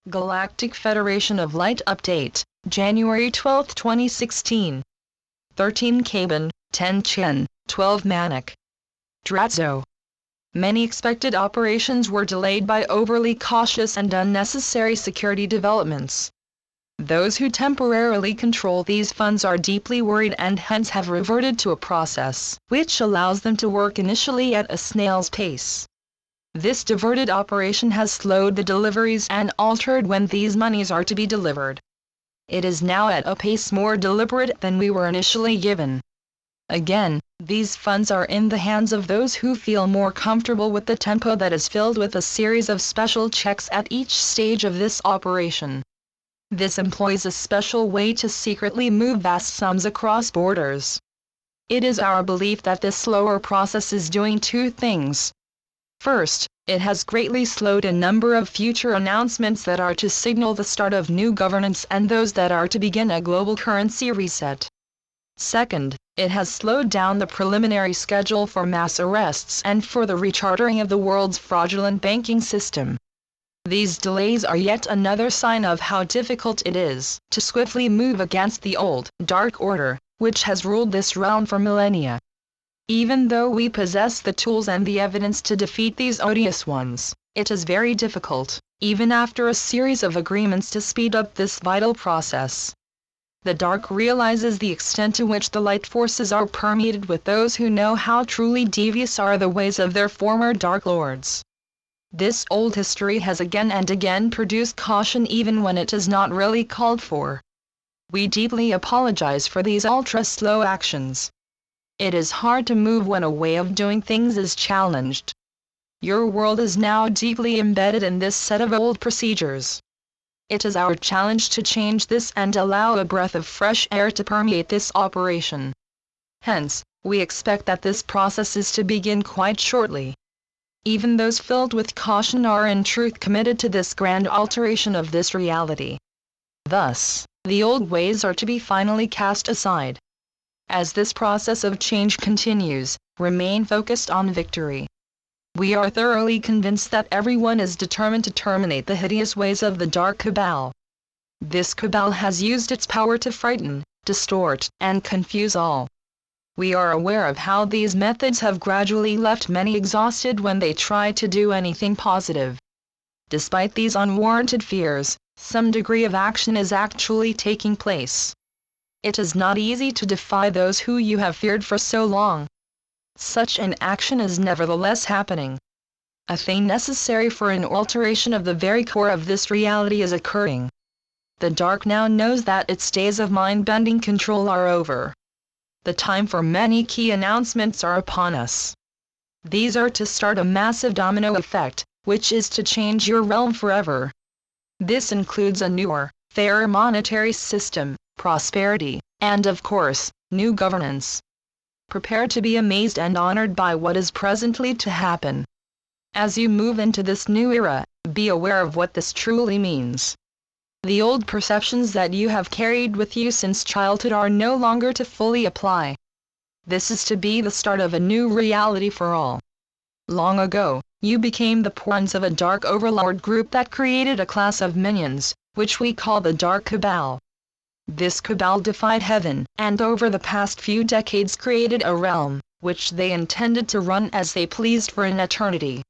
Galactic Federation of Light Update, January 12, 2016. 13 Caban, 10 Chen, 12 Manic. Dratzo. Many expected operations were delayed by overly cautious and unnecessary security developments. Those who temporarily control these funds are deeply worried and hence have reverted to a process which allows them to work initially at a snail's pace. This diverted operation has slowed the deliveries and altered when these monies are to be delivered. It is now at a pace more deliberate than we were initially given. Again, these funds are in the hands of those who feel more comfortable with the tempo that is filled with a series of special checks at each stage of this operation. This employs a special way to secretly move vast sums across borders. It is our belief that this slower process is doing two things. First, it has greatly slowed a number of future announcements that are to signal the start of new governance and those that are to begin a global currency reset. Second, it has slowed down the preliminary schedule for mass arrests and for the rechartering of the world's fraudulent banking system. These delays are yet another sign of how difficult it is to swiftly move against the old, dark order, which has ruled this realm for millennia. Even though we possess the tools and the evidence to defeat these odious ones, it is very difficult, even after a series of agreements to speed up this vital process. The dark realizes the extent to which the light forces are permeated with those who know how truly devious are the ways of their former dark lords. This old history has again and again produced caution even when it is not really called for. We deeply apologize for these ultra-slow actions. It is hard to move when a way of doing things is challenged. Your world is now deeply embedded in this set of old procedures. It is our challenge to change this and allow a breath of fresh air to permeate this operation. Hence, we expect that this process is to begin quite shortly. Even those filled with caution are in truth committed to this grand alteration of this reality. Thus, the old ways are to be finally cast aside. As this process of change continues, remain focused on victory. We are thoroughly convinced that everyone is determined to terminate the hideous ways of the Dark Cabal. This cabal has used its power to frighten, distort, and confuse all. We are aware of how these methods have gradually left many exhausted when they try to do anything positive. Despite these unwarranted fears, some degree of action is actually taking place. It is not easy to defy those who you have feared for so long. Such an action is nevertheless happening. A thing necessary for an alteration of the very core of this reality is occurring. The dark now knows that its days of mind-bending control are over. The time for many key announcements are upon us. These are to start a massive domino effect, which is to change your realm forever. This includes a newer, fairer monetary system, prosperity, and of course, new governance. Prepare to be amazed and honored by what is presently to happen. As you move into this new era, be aware of what this truly means. The old perceptions that you have carried with you since childhood are no longer to fully apply. This is to be the start of a new reality for all. Long ago, you became the pawns of a dark overlord group that created a class of minions, which we call the Dark Cabal. This cabal defied heaven, and over the past few decades created a realm, which they intended to run as they pleased for an eternity.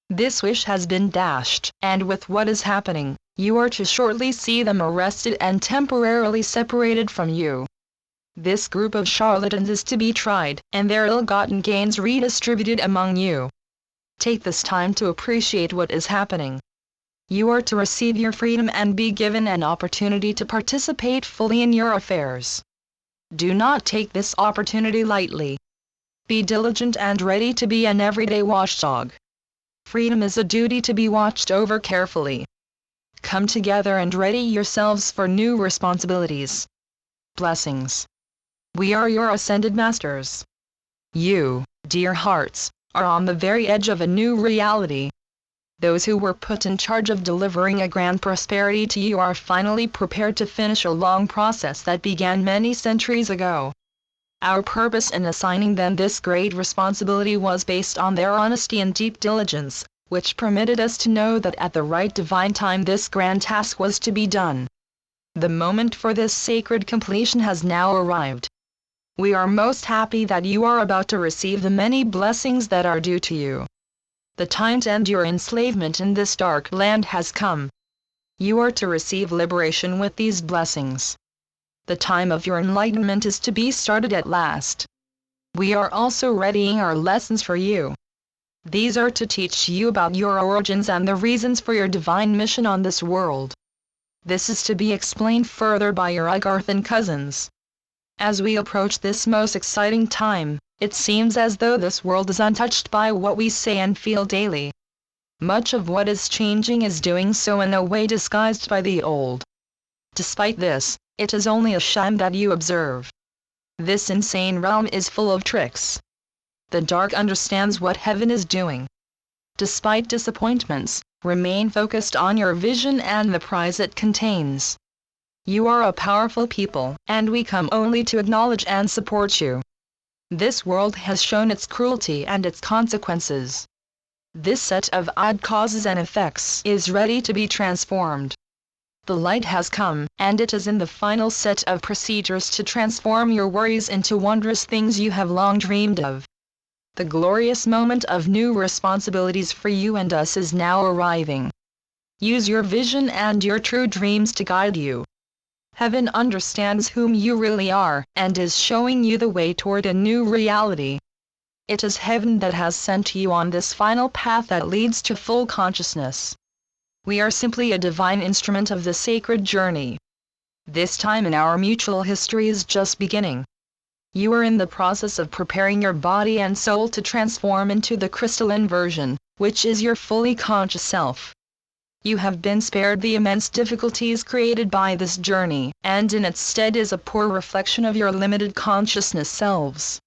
This wish has been dashed, and with what is happening, you are to shortly see them arrested and temporarily separated from you. This group of charlatans is to be tried, and their ill-gotten gains redistributed among you. Take this time to appreciate what is happening. You are to receive your freedom and be given an opportunity to participate fully in your affairs. Do not take this opportunity lightly. Be diligent and ready to be an everyday watchdog. Freedom is a duty to be watched over carefully. Come together and ready yourselves for new responsibilities. Blessings. We are your ascended masters. You, dear hearts, are on the very edge of a new reality. Those who were put in charge of delivering a grand prosperity to you are finally prepared to finish a long process that began many centuries ago. Our purpose in assigning them this great responsibility was based on their honesty and deep diligence, which permitted us to know that at the right divine time this grand task was to be done. The moment for this sacred completion has now arrived. We are most happy that you are about to receive the many blessings that are due to you. The time to end your enslavement in this dark land has come. You are to receive liberation with these blessings. The time of your enlightenment is to be started at last. We are also readying our lessons for you. These are to teach you about your origins and the reasons for your divine mission on this world. This is to be explained further by your Agarthan cousins. As we approach this most exciting time, it seems as though this world is untouched by what we say and feel daily. Much of what is changing is doing so in a way disguised by the old. Despite this, it is only a sham that you observe. This insane realm is full of tricks. The dark understands what heaven is doing. Despite disappointments, remain focused on your vision and the prize it contains. You are a powerful people, and we come only to acknowledge and support you. This world has shown its cruelty and its consequences. This set of odd causes and effects is ready to be transformed. The light has come, and it is in the final set of procedures to transform your worries into wondrous things you have long dreamed of. The glorious moment of new responsibilities for you and us is now arriving. Use your vision and your true dreams to guide you. Heaven understands whom you really are, and is showing you the way toward a new reality. It is heaven that has sent you on this final path that leads to full consciousness. We are simply a divine instrument of the sacred journey. This time in our mutual history is just beginning. You are in the process of preparing your body and soul to transform into the crystalline version, which is your fully conscious self. You have been spared the immense difficulties created by this journey, and in its stead is a poor reflection of your limited consciousness selves.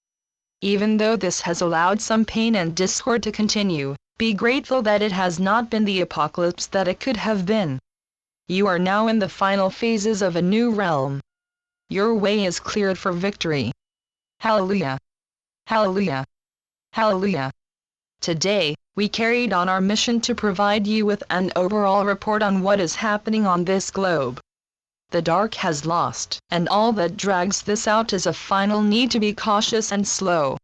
Even though this has allowed some pain and discord to continue, be grateful that it has not been the apocalypse that it could have been. You are now in the final phases of a new realm. Your way is cleared for victory. Hallelujah! Hallelujah! Hallelujah! Today, we carried on our mission to provide you with an overall report on what is happening on this globe. The dark has lost, and all that drags this out is a final need to be cautious and slow.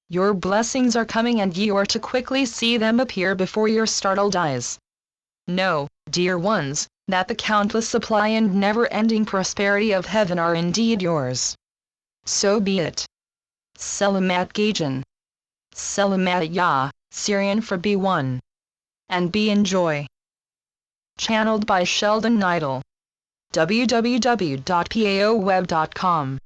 Your blessings are coming and you are to quickly see them appear before your startled eyes. Know, dear ones, that the countless supply and never-ending prosperity of heaven are indeed yours. So be it. Selamat Gajan. Selamat Ya, Syrian for B1. And be enjoy. Channeled by Sheldon Neidl. www.paoweb.com